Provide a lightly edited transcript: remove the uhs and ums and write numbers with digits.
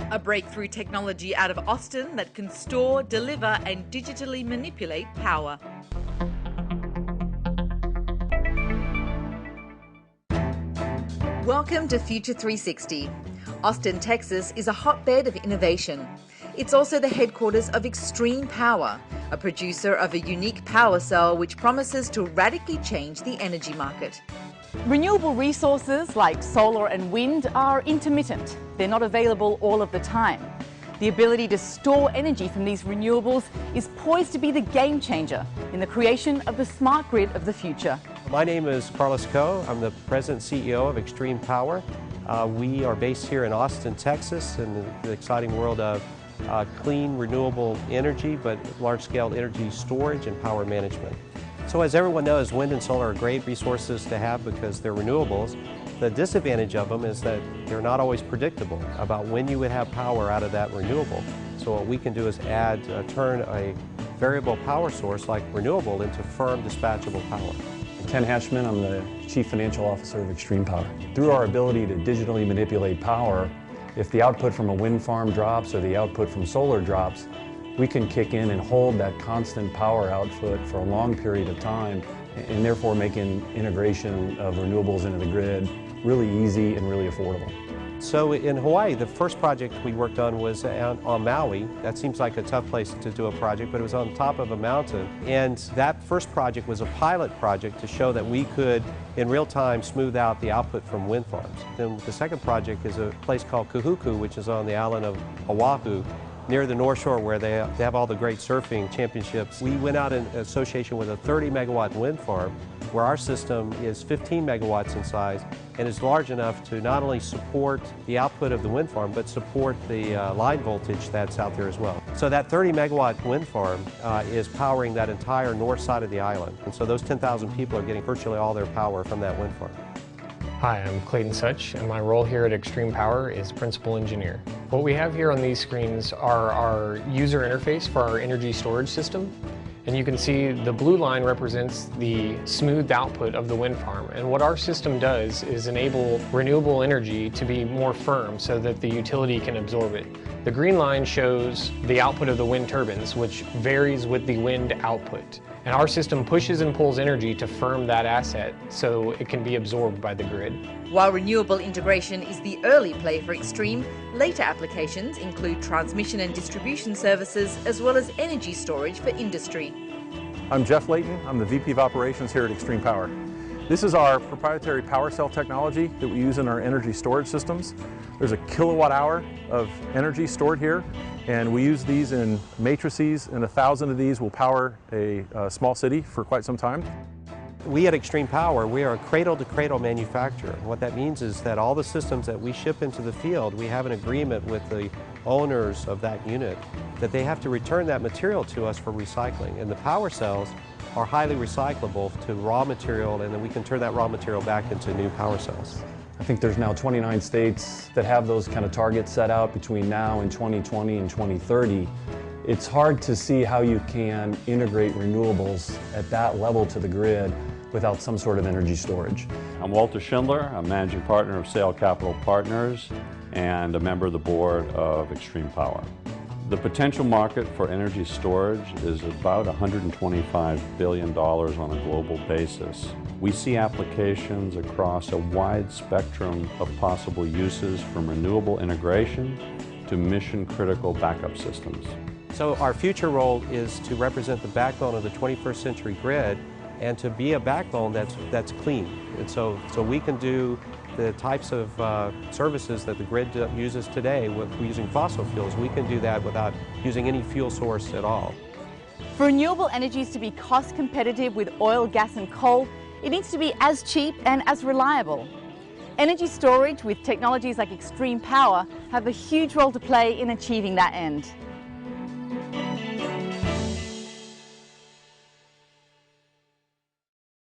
A breakthrough technology out of Austin that can store, deliver and digitally manipulate power. Welcome to Future360. Austin, Texas is a hotbed of innovation. It's also the headquarters of Xtreme Power, a producer of a unique power cell which promises to radically change the energy market. Renewable resources like solar and wind are intermittent. They're not available all of the time. The ability to store energy from these renewables is poised to be the game changer in the creation of the smart grid of the future. My name is Carlos Coe. I'm the President and CEO of Xtreme Power. We are based here in Austin, Texas, in the exciting world of clean, renewable energy, but large-scale energy storage and power management. So as everyone knows, wind and solar are great resources to have because they're renewables. The disadvantage of them is that they're not always predictable about when you would have power out of that renewable. So what we can do is turn a variable power source like renewable into firm dispatchable power. Ken Hatchman, I'm the Chief Financial Officer of Xtreme Power. Through our ability to digitally manipulate power, if the output from a wind farm drops or the output from solar drops, we can kick in and hold that constant power output for a long period of time and therefore making integration of renewables into the grid really easy and really affordable. So in Hawaii, the first project we worked on was on Maui. That seems like a tough place to do a project, but it was on top of a mountain. And that first project was a pilot project to show that we could, in real time, smooth out the output from wind farms. Then the second project is a place called Kahuku, which is on the island of Oahu, near the North Shore where they have all the great surfing championships. We went out in association with a 30-megawatt wind farm where our system is 15 megawatts in size and is large enough to not only support the output of the wind farm, but support the line voltage that's out there as well. So that 30-megawatt wind farm is powering that entire north side of the island. And so those 10,000 people are getting virtually all their power from that wind farm. Hi, I'm Clayton Such, and my role here at Xtreme Power is Principal Engineer. What we have here on these screens are our user interface for our energy storage system. And you can see the blue line represents the smoothed output of the wind farm. And what our system does is enable renewable energy to be more firm so that the utility can absorb it. The green line shows the output of the wind turbines, which varies with the wind output. And our system pushes and pulls energy to firm that asset so it can be absorbed by the grid. While renewable integration is the early play for Xtreme, later applications include transmission and distribution services as well as energy storage for industry. I'm Jeff Layton. I'm the VP of Operations here at Xtreme Power. This is our proprietary power cell technology that we use in our energy storage systems. There's a kilowatt hour of energy stored here, and we use these in matrices, and 1,000 of these will power a small city for quite some time. We at Xtreme Power, we are a cradle-to-cradle manufacturer. What that means is that all the systems that we ship into the field, we have an agreement with the owners of that unit that they have to return that material to us for recycling. And the power cells are highly recyclable to raw material, and then we can turn that raw material back into new power cells. I think there's now 29 states that have those kind of targets set out between now and 2020 and 2030. It's hard to see how you can integrate renewables at that level to the grid without some sort of energy storage. I'm Walter Schindler. I'm Managing Partner of Sale Capital Partners and a member of the board of Xtreme Power. The potential market for energy storage is about $125 billion on a global basis. We see applications across a wide spectrum of possible uses from renewable integration to mission-critical backup systems. So our future role is to represent the backbone of the 21st century grid and to be a backbone that's clean. And so we can do the types of services that the grid uses today with using fossil fuels. We can do that without using any fuel source at all. For renewable energies to be cost competitive with oil, gas and coal, it needs to be as cheap and as reliable. Energy storage with technologies like Xtreme Power have a huge role to play in achieving that end.